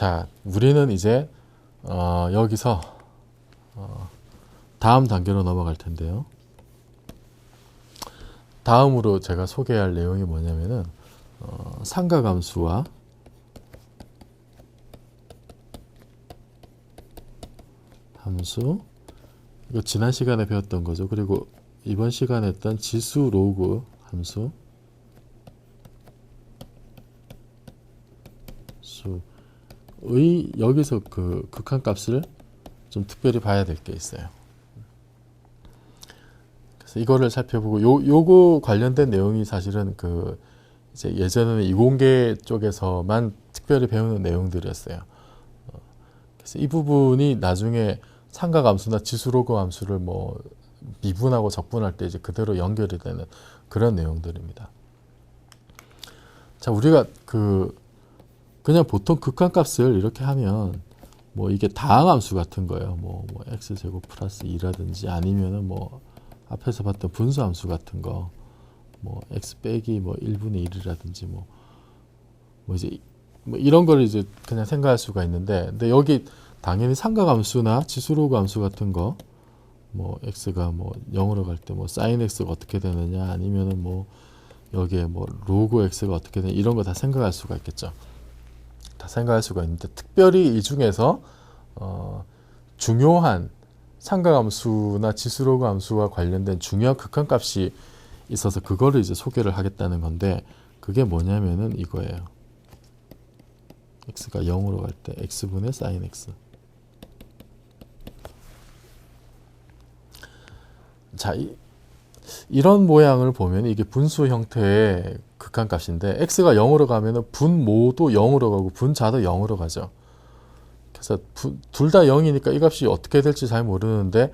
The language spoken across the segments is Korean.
자, 우리는 이제 여기서 다음 단계로 넘어갈 텐데요. 다음으로 제가 소개할 내용이 뭐냐면은 상가감수와 함수, 이거 지난 시간에 배웠던 거죠. 그리고 이번 시간에 했던 지수 로그 함수, 수의 여기서 그 극한값을 좀 특별히 봐야 될 게 있어요. 그래서 이거를 살펴보고 요거 관련된 내용이 사실은 그 이제 예전에는 이공계 쪽에서만 특별히 배우는 내용들이었어요. 그래서 이 부분이 나중에 상가감수나 지수로그 함수를 뭐 미분하고 적분할 때 이제 그대로 연결이 되는 그런 내용들입니다. 자, 우리가 그냥 보통 극한값을 이렇게 하면 뭐 이게 다항함수 같은 거예요. 뭐 x제곱 플러스 2라든지 아니면은 뭐 앞에서 봤던 분수함수 같은 거, 뭐 x 빼기 뭐 1분의 1이라든지 뭐 이제 뭐 이런 걸 이제 그냥 생각할 수가 있는데, 근데 여기 당연히 상가감수나 지수로그 함수 같은 거, 뭐 x가 뭐 0으로 갈 때 뭐 sin x가 어떻게 되느냐, 아니면은 뭐 여기에 뭐 로그 x가 어떻게 되냐, 이런 거 다 생각할 수가 있겠죠. 다 생각할 수가 있는데, 특별히 이 중에서 중요한 상가함수나 지수로그 함수와 관련된 중요한 극한값이 있어서 그거를 이제 소개를 하겠다는 건데, 그게 뭐냐면은 이거예요. x가 0으로 갈 때 x분의 sin x. 자, 이런 모양을 보면 이게 분수 형태의 극한값인데, x가 0으로 가면은 분모도 0으로 가고 분자도 0으로 가죠. 그래서 둘 다 0이니까 이 값이 어떻게 될지 잘 모르는데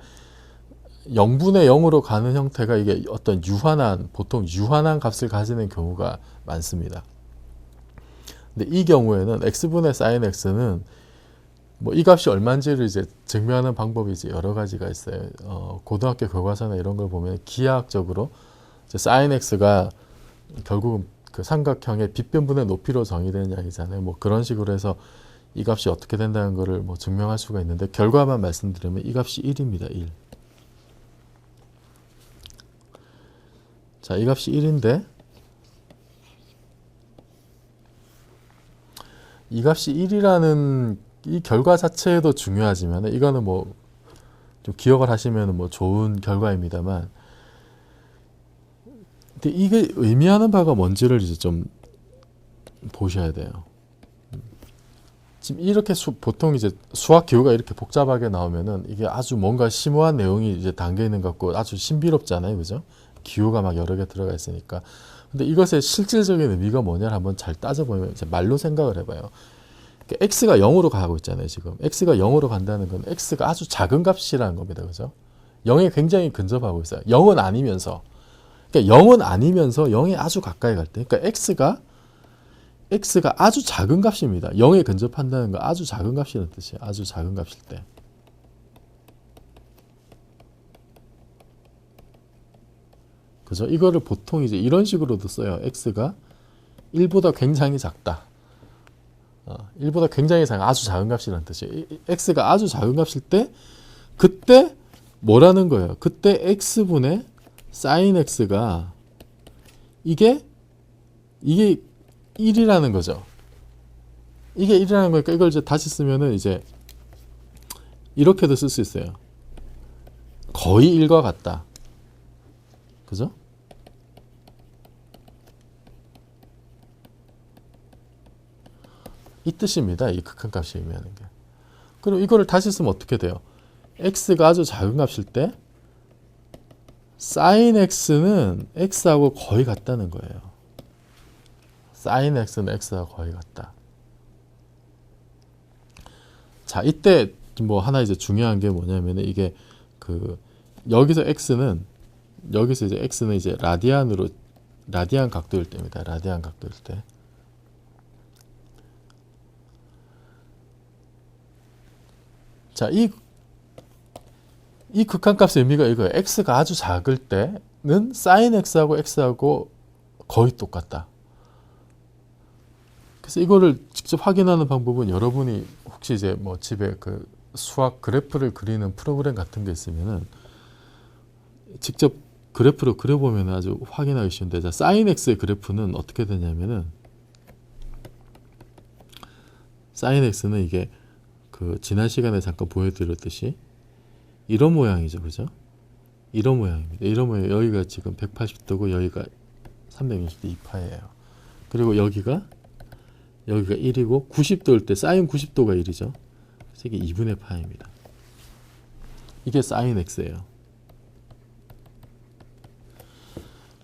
0분의 0으로 가는 형태가 이게 어떤 보통 유한한 값을 가지는 경우가 많습니다. 근데 이 경우에는 x분의 sin x는 뭐 이 값이 얼마인지를 이제 증명하는 방법이 이제 여러 가지가 있어요. 고등학교 교과서나 이런 걸 보면 기하학적으로 이제 sin x가 결국은 그 삼각형의 빗변분의 높이로 정의되는 양이잖아요. 뭐 그런 식으로 해서 이 값이 어떻게 된다는 것을 뭐 증명할 수가 있는데, 결과만 말씀드리면 이 값이 1입니다. 1. 자, 이 값이 1인데 이 값이 1이라는 이 결과 자체도 중요하지만, 이거는 뭐 좀 기억을 하시면 뭐 좋은 결과입니다만, 근데 이게 의미하는 바가 뭔지를 이제 좀 보셔야 돼요. 지금 이렇게 보통 이제 수학 기호가 이렇게 복잡하게 나오면은 이게 아주 뭔가 심오한 내용이 이제 담겨 있는 것 같고 아주 신비롭잖아요, 그죠? 기호가 막 여러 개 들어가 있으니까. 근데 이것의 실질적인 의미가 뭐냐를 한번 잘 따져보면 이제 말로 생각을 해봐요. x가 0으로 가고 있잖아요, 지금. x가 0으로 간다는 건 x가 아주 작은 값이라는 겁니다, 그죠? 0에 굉장히 근접하고 있어요. 0은 아니면서. 그러니까 0은 아니면서 0에 아주 가까이 갈 때. 그러니까 x가 아주 작은 값입니다. 0에 근접한다는 건 아주 작은 값이라는 뜻이에요. 아주 작은 값일 때. 그죠? 이거를 보통 이제 이런 식으로도 써요. x가 1보다 굉장히 작다. 1보다 굉장히 아주 작은 값이라는 뜻이에요. x가 아주 작은 값일 때, 그때 뭐라는 거예요? 그때 x분의 sin x가 이게 1이라는 거죠. 이게 1이라는 거니까 이걸 이제 다시 쓰면은 이제 이렇게도 쓸 수 있어요. 거의 1과 같다. 그죠? 이 뜻입니다. 이 극한값이 의미하는 게. 그리고 이거를 다시 쓰면 어떻게 돼요? x가 아주 작은 값일 때 sin x는 x하고 거의 같다는 거예요. sin x는 x하고 거의 같다. 자, 이때 뭐 하나 이제 중요한 게 뭐냐면은 이게 여기서 이제 x는 이제 라디안 각도일 때입니다. 라디안 각도일 때. 자, 이 극한값의 의미가 이거예요. x가 아주 작을 때는 sin x하고 x하고 거의 똑같다. 그래서 이거를 직접 확인하는 방법은 여러분이 혹시 이제 뭐 집에 그 수학 그래프를 그리는 프로그램 같은 게 있으면은 직접 그래프로 그려보면 아주 확인하기 쉬운데, 자, sin x의 그래프는 어떻게 되냐면은 sin x는 이게 그 지난 시간에 잠깐 보여드렸듯이 이런 모양이죠, 그죠? 이런 모양입니다. 이런 모양. 여기가 지금 180도고 여기가 360도 2파예요. 그리고 여기가 1이고 90도일 때 sin 90도가 1이죠. 그래서 이게 2분의 파입니다. 이게 sin x예요.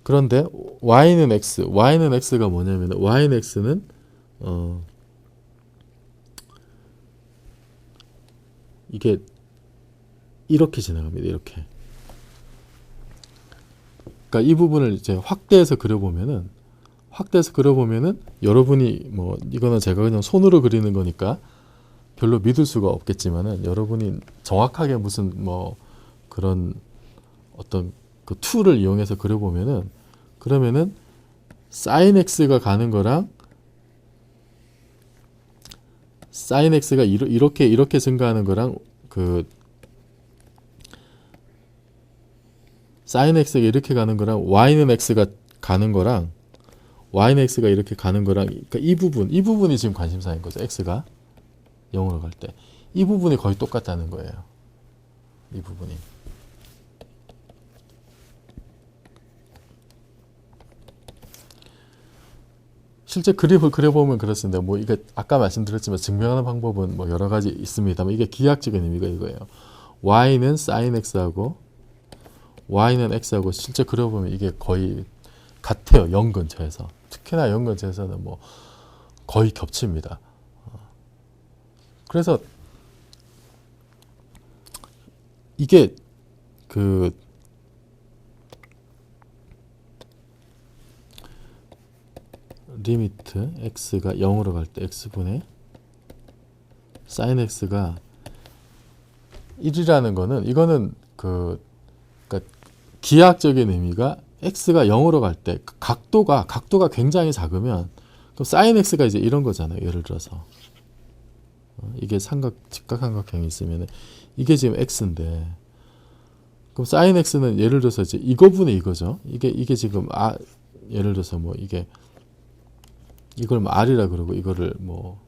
그런데 y는 x가 뭐냐면 y는 x는 이게 이렇게 지나갑니다. 이렇게. 그러니까 이 부분을 이제 확대해서 그려보면은 여러분이 뭐 이거는 제가 그냥 손으로 그리는 거니까 별로 믿을 수가 없겠지만은 여러분이 정확하게 무슨 뭐 그런 어떤 그 툴을 이용해서 그려보면은 그러면은 sin x가 가는 거랑 sin x가 이렇게 증가하는 거랑 그 sin x가 이렇게 가는 거랑 y는 x가 가는 거랑 y는 x가 이렇게 가는 거랑, 그러니까 이 부분이 지금 관심사인 거죠. x가 0으로 갈 때 이 부분이 거의 똑같다는 거예요. 이 부분이. 실제 그림을 그려보면 그렇습니다. 뭐 이게 아까 말씀드렸지만 증명하는 방법은 뭐 여러 가지 있습니다만 이게 기하학적인 의미가 이거예요. y는 sin x하고 y는 x하고 실제 그려보면 이게 거의 같아요. 0 근처에서. 특히나 0 근처에서는 뭐 거의 겹칩니다. 그래서 이게 그 리미트 x가 0으로 갈 때 x분의 sin x가 1이라는 거는 이거는 그러니까 기하학적인 의미가 x가 0으로 갈 때 각도가 굉장히 작으면 그럼 sin x가 이제 이런 거잖아요. 예를 들어서 이게 직각삼각형이 있으면 이게 지금 x인데 그럼 sin x는 예를 들어서 이제 이거분의 이거죠. 이게 지금 예를 들어서 뭐 이걸 뭐 r이라 그러고 이거를 뭐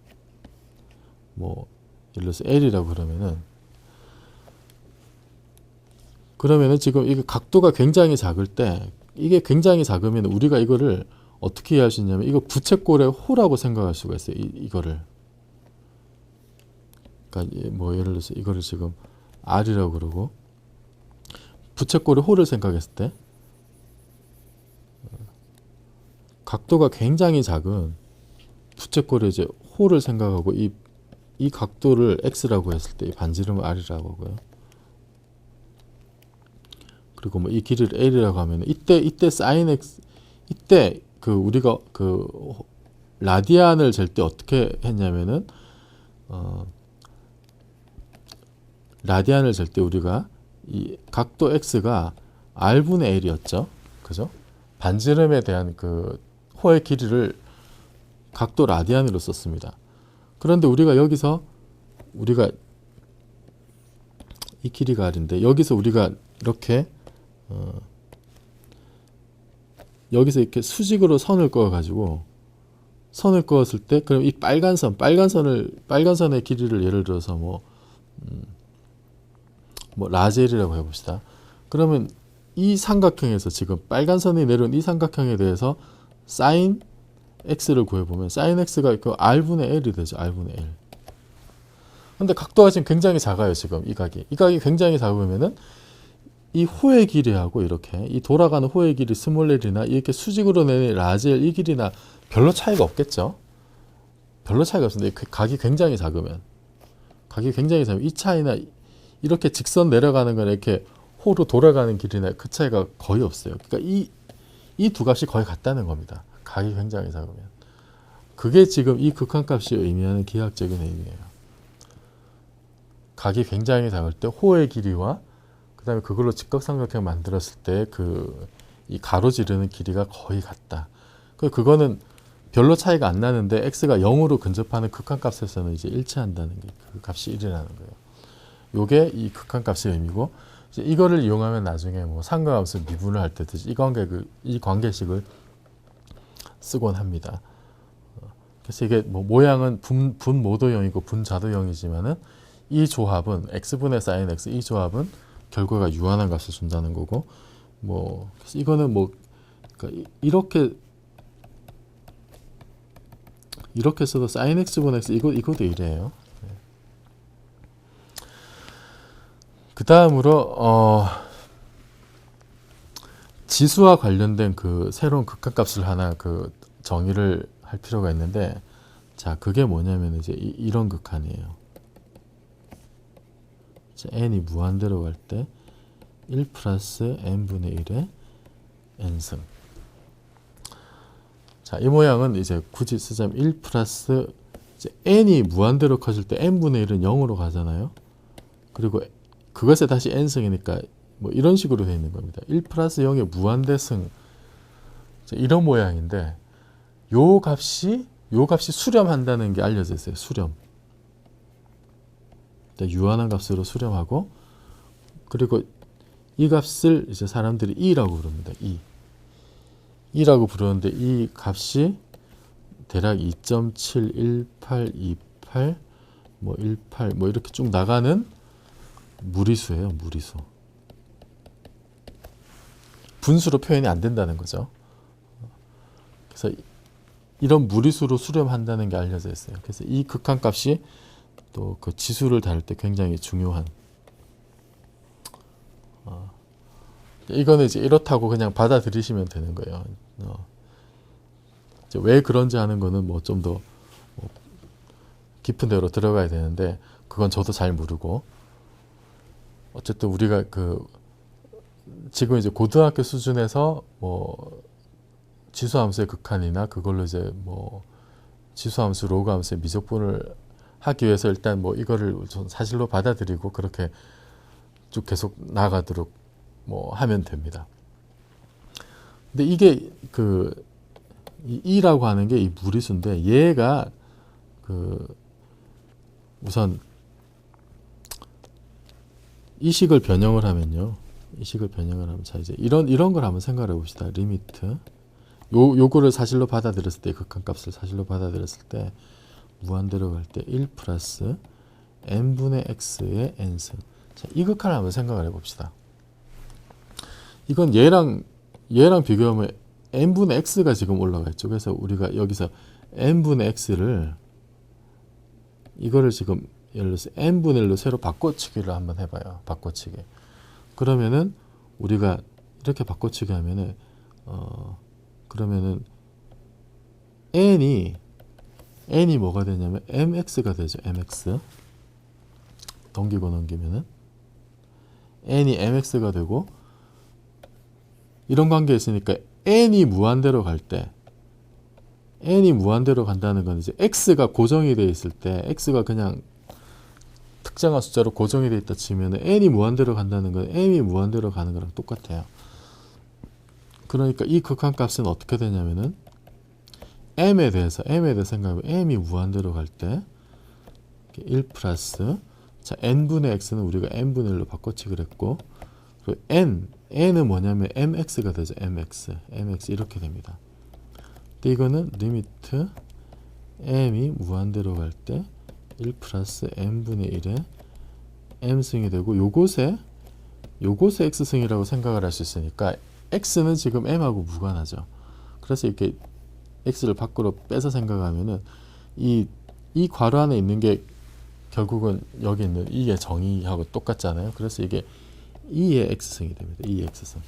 예를 들어서 l이라고 그러면은 지금 이게 각도가 굉장히 작을 때 이게 굉장히 작으면 우리가 이거를 어떻게 이해할 수 있냐면 이거 부채꼴의 호라고 생각할 수가 있어요. 이거를. 그러니까 뭐 예를 들어서 이거를 지금 r이라고 그러고 부채꼴의 호를 생각했을 때 각도가 굉장히 작은 부채꼴의 이제 호를 생각하고 이 각도를 x라고 했을 때 이 반지름을 r이라고 하고요. 그리고 뭐 이 길이를 l이라고 하면 이때 sin x 이때 그 우리가 그 라디안을 잴 때 어떻게 했냐면은 라디안을 잴 때 우리가 이 각도 x가 r분의 l이었죠. 그죠? 반지름에 대한 그 호의 길이를 각도 라디안으로 썼습니다. 그런데 우리가 여기서 이 길이가 r인데 여기서 우리가 이렇게 여기서 이렇게 수직으로 선을 그었을 때 그럼 이 빨간선의 길이를 예를 들어서 뭐 라젤이라고 해봅시다. 그러면 이 삼각형에서 지금 빨간 선이 내려온 이 삼각형에 대해서 sin x를 구해보면 sin x가 그 r분의 l이 되죠. r분의 l. 근데 각도가 지금 굉장히 작아요. 지금 이 각이 굉장히 작으면은 이 호의 길이하고 이렇게 이 돌아가는 호의 길이 스몰 l이나 이렇게 수직으로 내는 라지 l 이 길이나 별로 차이가 없겠죠. 별로 차이가 없습니다. 각이 굉장히 작으면 이 차이나 이렇게 직선 내려가는 거나 이렇게 호로 돌아가는 길이나 그 차이가 거의 없어요. 그러니까 이 두 값이 거의 같다는 겁니다. 각이 굉장히 작으면. 그게 지금 이 극한값이 의미하는 기하학적인 의미예요. 각이 굉장히 작을 때 호의 길이와 그 다음에 그걸로 직각삼각형 만들었을 때 이 가로지르는 길이가 거의 같다. 그거는 별로 차이가 안 나는데 x가 0으로 근접하는 극한값에서는 이제 일치한다는 게 그 값이 1이라는 거예요. 요게 이 극한값의 의미고, 이제 이거를 이용하면 나중에 뭐 상가함수 미분을 할 때 이 관계식을 쓰곤 합니다. 그래서 이게 뭐 모양은 분모도형이고 분자도형이지만은 이 조합은 x분의 sin x, 이 조합은 결과가 유한한 값을 준다는 거고, 뭐 그래서 이거는 뭐 그러니까 이렇게 써도 sin x분의 x 이것도 이래요. 그 다음으로 지수와 관련된 그 새로운 극한값을 하나 그 정의를 할 필요가 있는데, 자 그게 뭐냐면 이제 이런 극한이에요. 자, n이 무한대로 갈 때 1 플러스 n분의 1의 n승. 자, 이 모양은 이제 굳이 쓰자면 1 플러스 이제 n이 무한대로 커질 때 n분의 1은 0으로 가잖아요. 그리고 그것에 다시 n승이니까 뭐 이런 식으로 되어 있는 겁니다. 1 플러스 0의 무한대승. 이런 모양인데 요 값이 수렴한다는 게 알려져 있어요. 수렴. 유한한 값으로 수렴하고, 그리고 이 값을 이제 사람들이 e라고 부릅니다. e라고 부르는데 이 값이 대략 2.71828 뭐 18 뭐 이렇게 쭉 나가는 무리수예요. 무리수. 분수로 표현이 안 된다는 거죠. 그래서 이런 무리수로 수렴한다는 게 알려져 있어요. 그래서 이 극한값이 또 그 지수를 다룰 때 굉장히 중요한. 이거는 이제 이렇다고 그냥 받아들이시면 되는 거예요. 이제 왜 그런지 하는 거는 뭐 좀 더 깊은 데로 들어가야 되는데 그건 저도 잘 모르고, 어쨌든 우리가 지금 이제 고등학교 수준에서 뭐 지수함수의 극한이나 그걸로 이제 뭐 지수함수, 로그함수의 미적분을 하기 위해서 일단 뭐 이거를 사실로 받아들이고 그렇게 쭉 계속 나가도록 뭐 하면 됩니다. 근데 이게 이라고 하는 게 이 무리수인데, 얘가 우선 이 식을 변형을 하면요. 자 이제 이런 걸 한번 생각해 봅시다. 리미트. 요거를 사실로 받아들였을 때, 극한값을 사실로 받아들였을 때 무한대로 갈 때 1 플러스 n분의 x의 n승. 자, 이 극한을 한번 생각을 해봅시다. 이건 얘랑 비교하면 n분의 x가 지금 올라가 있죠. 그래서 우리가 여기서 n분의 x를 이거를 지금 예를 들어서 n분의 1로 새로 바꿔치기를 한번 해봐요. 바꿔치기. 그러면은 우리가 이렇게 바꿔치기 하면은 그러면은 n이 뭐가 되냐면 mx가 되죠. mx. 넘기면은 n이 mx가 되고, 이런 관계에 있으니까 n이 무한대로 갈 때, n이 무한대로 간다는 건 이제 x가 고정이 되어 있을 때, x가 그냥 특정한 숫자로 고정이 되어 있다 치면 n이 무한대로 간다는 건 m이 무한대로 가는 거랑 똑같아요. 그러니까 이 극한값은 어떻게 되냐면은 m에 대해서 생각하면 m이 무한대로 갈 때 1 플러스, 자 n분의 x는 우리가 n분의 1로 바꿔치기를 했고, 그리고 n은 뭐냐면 mx가 되죠. mx 이렇게 됩니다. 근데 이거는 리미트 m이 무한대로 갈 때 1 플러스 n분의 1에 m승이 되고, 요곳에 x승이라고 생각을 할 수 있으니까 x는 지금 m하고 무관하죠. 그래서 이렇게 x를 밖으로 빼서 생각하면은 이 괄호 안에 있는 게 결국은 여기 있는 이의 정의하고 똑같잖아요. 그래서 이게 2의 x승이 됩니다. 2의 x승.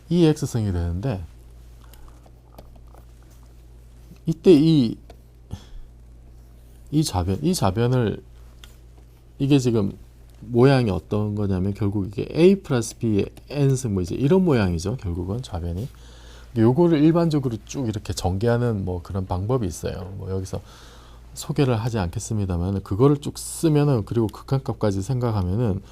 2의 x승이 되는데, 이때 이 좌변을 이게 지금 모양이 어떤 거냐면 결국 이게 a 플러스 b의 n승 뭐 이제 이런 모양이죠. 결국은 좌변이. 요거를 일반적으로 쭉 이렇게 전개하는 뭐 그런 방법이 있어요. 뭐 여기서 소개를 하지 않겠습니다만, 그거를 쭉 쓰면은, 그리고 극한값까지 생각하면은,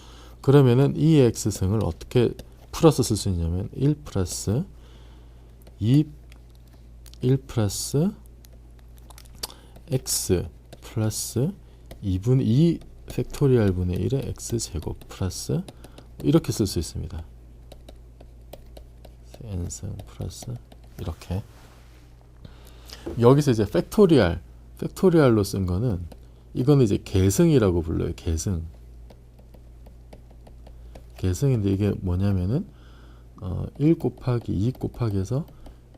그러면은 2의 x승을 어떻게 풀어서 쓸 수 있냐면 1 플러스 1 플러스 x 플러스 2분의 2 팩토리얼 분의 1의 x제곱 플러스 이렇게 쓸 수 있습니다. n승 플러스 이렇게. 여기서 이제 팩토리얼로 쓴 거는 이거는 이제 계승이라고 불러요. 계승인데 이게 뭐냐면은 1 곱하기 2 곱하기 해서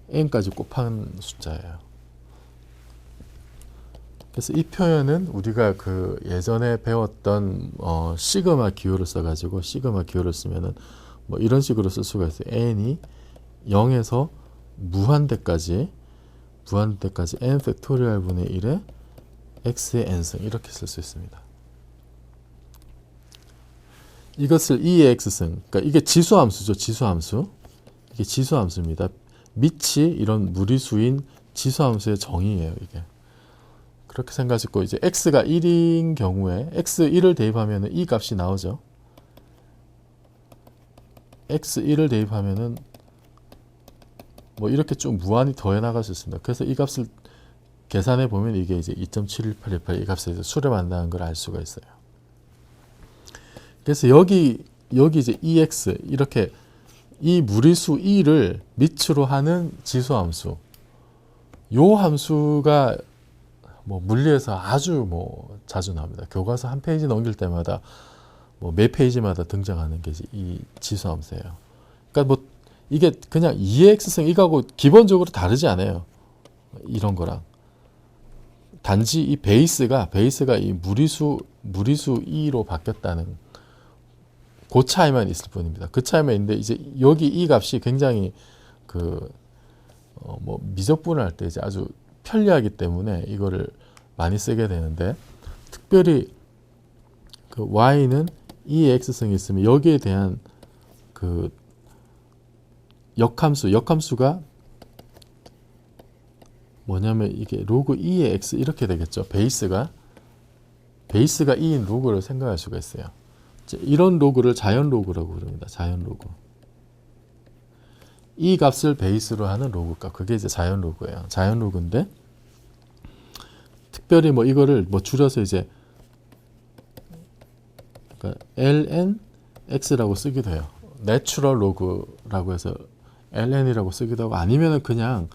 n까지 곱한 숫자예요. 그래서 이 표현은 우리가 그 예전에 배웠던 시그마 기호를 써가지고 시그마 기호를 쓰면은 뭐 이런 식으로 쓸 수가 있어요. n이 0에서 무한대까지 n 팩토리얼 분의 1에 x의 n승 이렇게 쓸 수 있습니다. 이것을 2의 x승, 그러니까 이게 지수함수죠. 이게 지수함수입니다. 밑이 이런 무리수인 지수함수의 정의예요. 이게 그렇게 생각하시고 이제 x가 1인 경우에 x1을 대입하면 이 값이 나오죠. x1을 대입하면은 뭐 이렇게 쭉 무한히 더해 나갈 수 있습니다. 그래서 이 값을 계산해 보면 이게 이제 2.71818 이 값을 이제 수렴한다는 걸 알 수가 있어요. 그래서 여기 이제 EX 이렇게 이 무리수 E를 밑으로 하는 지수함수. 요 함수가 뭐 물리에서 아주 뭐 자주 나옵니다. 교과서 한 페이지 넘길 때마다 뭐 매 페이지마다 등장하는 게 이 지수함수예요. 그러니까 뭐 이게 그냥 2의 x승 이거하고 기본적으로 다르지 않아요. 이런 거랑. 단지 이 베이스가 이 무리수 E로 바뀌었다는 그 차이만 있을 뿐입니다. 그 차이만 있는데 이제 여기 이 값이 굉장히 뭐 미적분을 할 때 이제 아주 편리하기 때문에 이거를 많이 쓰게 되는데 특별히 그 y는 2의 x승이 있으면 여기에 대한 그 역함수가 뭐냐면 이게 로그 2의 x 이렇게 되겠죠. 베이스가 2인 로그를 생각할 수가 있어요. 이런 로그를 자연 로그라고 부릅니다. 자연 로그. 이 값을 베이스로 하는 로그 값. 그게 이제 자연 로그예요. 자연 로그인데 특별히 뭐 이거를 뭐 줄여서 이제 그러니까 lnx라고 쓰기도 해요. 내추럴 로그라고 해서 ln이라고 쓰기도 하고 아니면은 그냥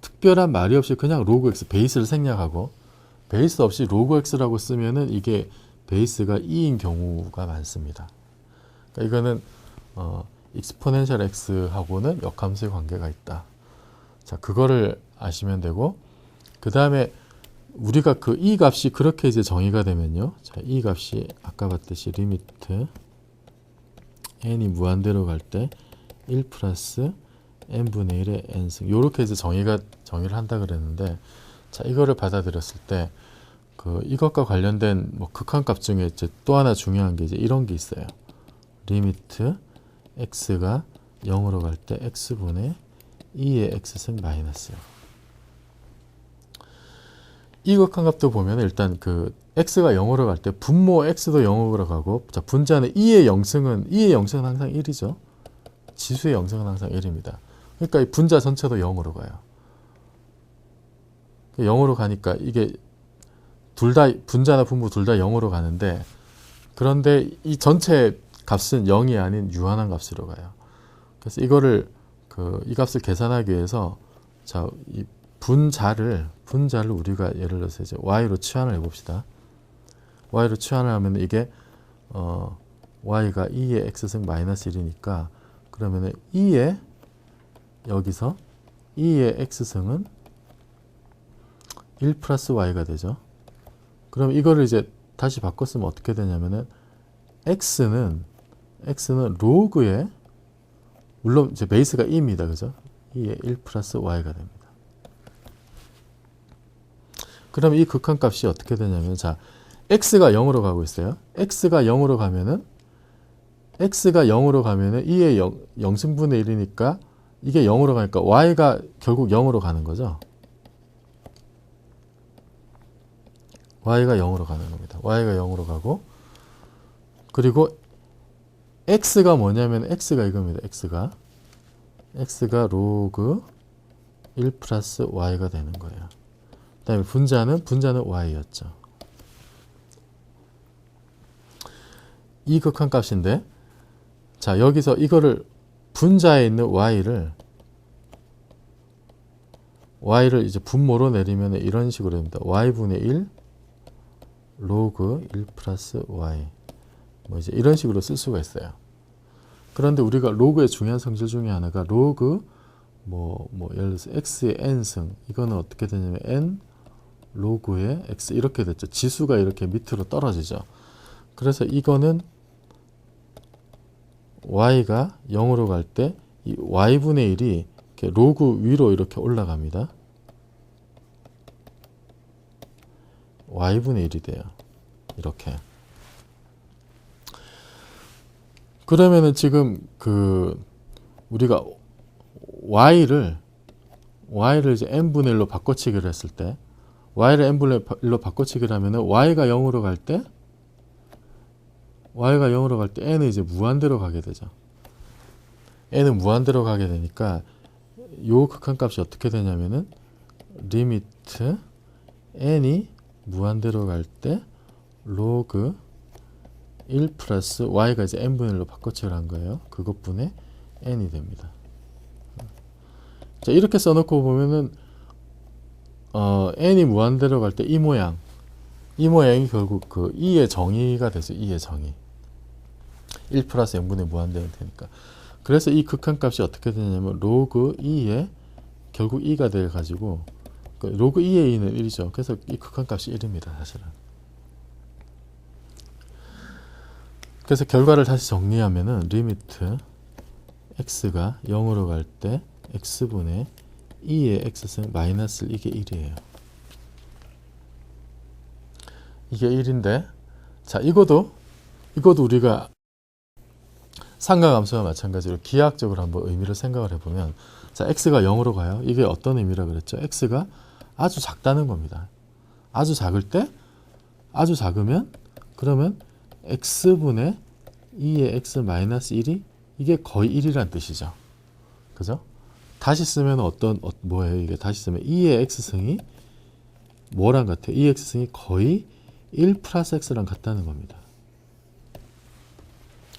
특별한 말이 없이 그냥 로그 x 베이스를 생략하고 베이스 없이 로그 x라고 쓰면은 이게 베이스가 2인 경우가 많습니다. 그러니까 이거는 익스포넨셜 x하고는 역함수의 관계가 있다. 자, 그거를 아시면 되고 그 다음에 우리가 그 이 값이 그렇게 이제 정의가 되면요. 자, 이 값이 아까 봤듯이 리미트 n이 무한대로 갈 때 1 플러스 n분의 1의 n승 요렇게 이제 정의를 한다 그랬는데 자, 이거를 받아들였을 때 이것과 관련된 뭐 극한값 중에 이제 또 하나 중요한 게 이제 이런 게 있어요. 리미트 x가 0으로 갈 때 x분의 2의 x승 마이너스요. 이 극한값도 보면 일단 그 x가 0으로 갈 때 분모 x도 0으로 가고 자, 분자는 2의 영승은 항상 1이죠. 지수의 영승은 항상 1입니다. 그러니까 이 분자 전체도 0으로 가요. 0으로 가니까 이게 둘 다 분자나 분모 둘 다 0으로 가는데 그런데 이 전체 값은 0이 아닌 유한한 값으로 가요. 그래서 이거를 이 값을 계산하기 위해서 자, 이 분자를 우리가 예를 들어서 이제 y로 치환을 해봅시다. y로 치환을 하면 이게 y가 2의 x승 마이너스 1이니까 그러면은 2의 여기서 2의 x승은 1 플러스 y가 되죠. 그럼 이거를 이제 다시 바꿨으면 어떻게 되냐면은 x는 로그에 물론 이제 베이스가 2입니다. 그죠? 2의 1 플러스 y가 됩니다. 그럼 이 극한값이 어떻게 되냐면 자, x가 0으로 가고 있어요. x가 0으로 가면은 2의 0승분의 1이니까 이게 0으로 가니까 y가 결국 0으로 가는 거죠. y가 0으로 가는 겁니다. y가 0으로 가고 그리고 x가 뭐냐면 x가 이겁니다. x가 로그 1 플러스 y가 되는 거예요. 그 다음에 분자는 y였죠. 이 극한값인데, 자, 여기서 이거를 분자에 있는 y를 이제 분모로 내리면 이런 식으로 됩니다. y분의 1 로그 1 플러스 y, 뭐 이제 이런 식으로 쓸 수가 있어요. 그런데 우리가 로그의 중요한 성질 중에 하나가 로그 예를 들어서 x의 n승, 이거는 어떻게 되냐면 n 로그의 x 이렇게 됐죠. 지수가 이렇게 밑으로 떨어지죠. 그래서 이거는 y가 0으로 갈 때 이 y분의 1이 이렇게 로그 위로 이렇게 올라갑니다. y분의 1이 돼요. 이렇게. 그러면은 지금 우리가 y를 이제 n분의 1로 바꿔치기를 했을 때, y를 n분의 1로 바꿔치기를 하면은 y가 0으로 갈 때 n은 이제 무한대로 가게 되죠. n은 무한대로 가게 되니까 요 극한값이 어떻게 되냐면은 리미트 n이 무한대로 갈 때 로그 1 플러스 y가 이제 n분의 1로 바꿔치기를 한 거예요. 그것분의 n이 됩니다. 자, 이렇게 써놓고 보면은 n이 무한대로 갈 때 이 모양이 결국 그 2의 정의가 되죠. 2의 정의. 1 플러스 n분의 무한대가 되니까. 그래서 이 극한값이 어떻게 되냐면 로그 2에 결국 2가 돼가지고 로그 2의 2는 1이죠. 그래서 이 극한값이 1입니다. 사실은. 그래서 결과를 다시 정리하면은 리미트 x가 0으로 갈 때 x분의 2의 x승 마이너스 이게 1이에요. 이게 1인데, 자, 이것도 우리가 상가함수와 마찬가지로 기하학적으로 한번 의미를 생각을 해보면, 자, x가 0으로 가요. 이게 어떤 의미라 그랬죠? x가 아주 작다는 겁니다. 아주 작으면 그러면 x분의 2의 x 마이너스 1이 이게 거의 1이란 뜻이죠. 그죠? 다시 쓰면 뭐예요? 이게 다시 쓰면 2의 x승이 뭐랑 같아요? 2의 x승이 거의 1 플러스 x랑 같다는 겁니다.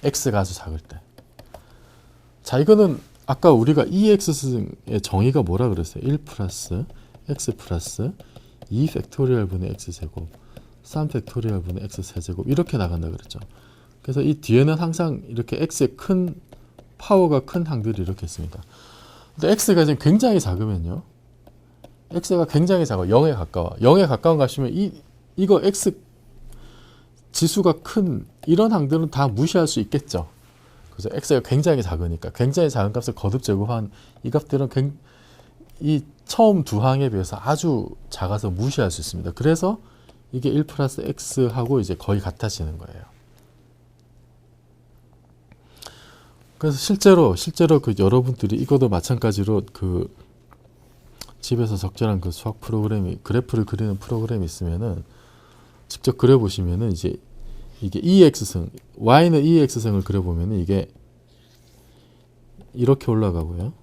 x가 아주 작을 때. 자, 이거는 아까 우리가 2x승의 정의가 뭐라 그랬어요? 1 플러스 x 플러스 2 팩토리얼 분의 x제곱 3 팩토리얼 분의 x세제곱 이렇게 나간다 그랬죠. 그래서 이 뒤에는 항상 이렇게 x의 큰 파워가 큰 항들이 이렇게 있습니다. 근데 x가 지금 굉장히 작으면요. x가 굉장히 작아. 0에 가까워. 0에 가까운 값이면 이거 x 지수가 큰 이런 항들은 다 무시할 수 있겠죠. 그래서 x가 굉장히 작으니까 굉장히 작은 값을 거듭 제곱한 이 값들은 이 처음 두 항에 비해서 아주 작아서 무시할 수 있습니다. 그래서 이게 1 플러스 x하고 이제 거의 같아지는 거예요. 그래서 실제로 여러분들이 이것도 마찬가지로 집에서 적절한 수학 프로그램이 그래프를 그리는 프로그램이 있으면은 직접 그려보시면은 이제 이게 2x승, y는 2x승을 그려보면은 이게 이렇게 올라가고요.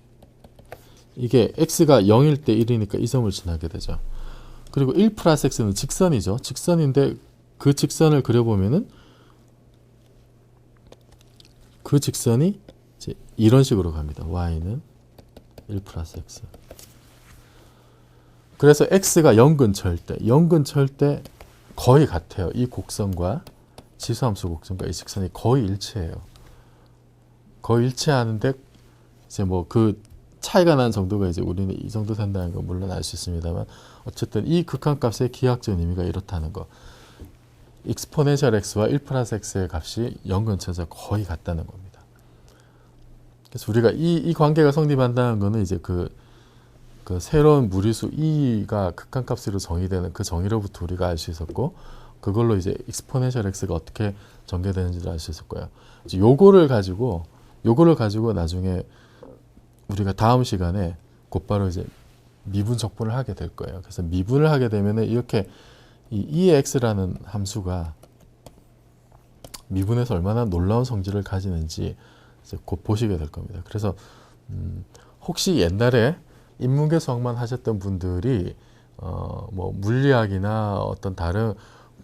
이게 x가 0일 때 1이니까 이 점을 지나게 되죠. 그리고 1 플러스 x는 직선이죠. 직선인데 그 직선을 그려보면은 그 직선이 이제 이런 식으로 갑니다. y는 1 플러스 x. 그래서 x가 0 근처일 때 거의 같아요. 이 곡선과 지수함수 곡선과 이 직선이 거의 일치해요. 거의 일치하는데 이제 뭐 차이가 나는 정도가 이제 우리는 이 정도 된다는 거 물론 알 수 있습니다만 어쨌든 이 극한값의 기하학적 의미가 이렇다는 거. 익스포넨셜 x와 1 플러스 x의 값이 0 근처에서 거의 같다는 겁니다. 그래서 우리가 이 관계가 성립한다는 거는 이제 그 새로운 무리수 e가 극한값으로 정의되는 그 정의로부터 우리가 알 수 있었고 그걸로 이제 익스포넨셜 x가 어떻게 전개되는지를 알 수 있을 거예요. 이제 요거를 가지고 나중에 우리가 다음 시간에 곧바로 이제 미분 적분을 하게 될 거예요. 그래서 미분을 하게 되면은 이렇게 이 EX라는 함수가 미분에서 얼마나 놀라운 성질을 가지는지 이제 곧 보시게 될 겁니다. 그래서 혹시 옛날에 인문계 수학만 하셨던 분들이 뭐 물리학이나 어떤 다른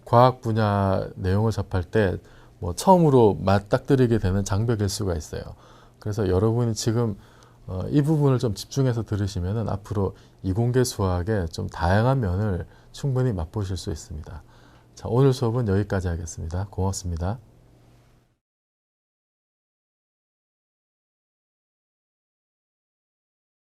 과학 분야 내용을 접할 때 뭐 처음으로 맞닥뜨리게 되는 장벽일 수가 있어요. 그래서 여러분이 지금 이 부분을 좀 집중해서 들으시면은 앞으로 이공계 수학의 좀 다양한 면을 충분히 맛보실 수 있습니다. 자, 오늘 수업은 여기까지 하겠습니다. 고맙습니다.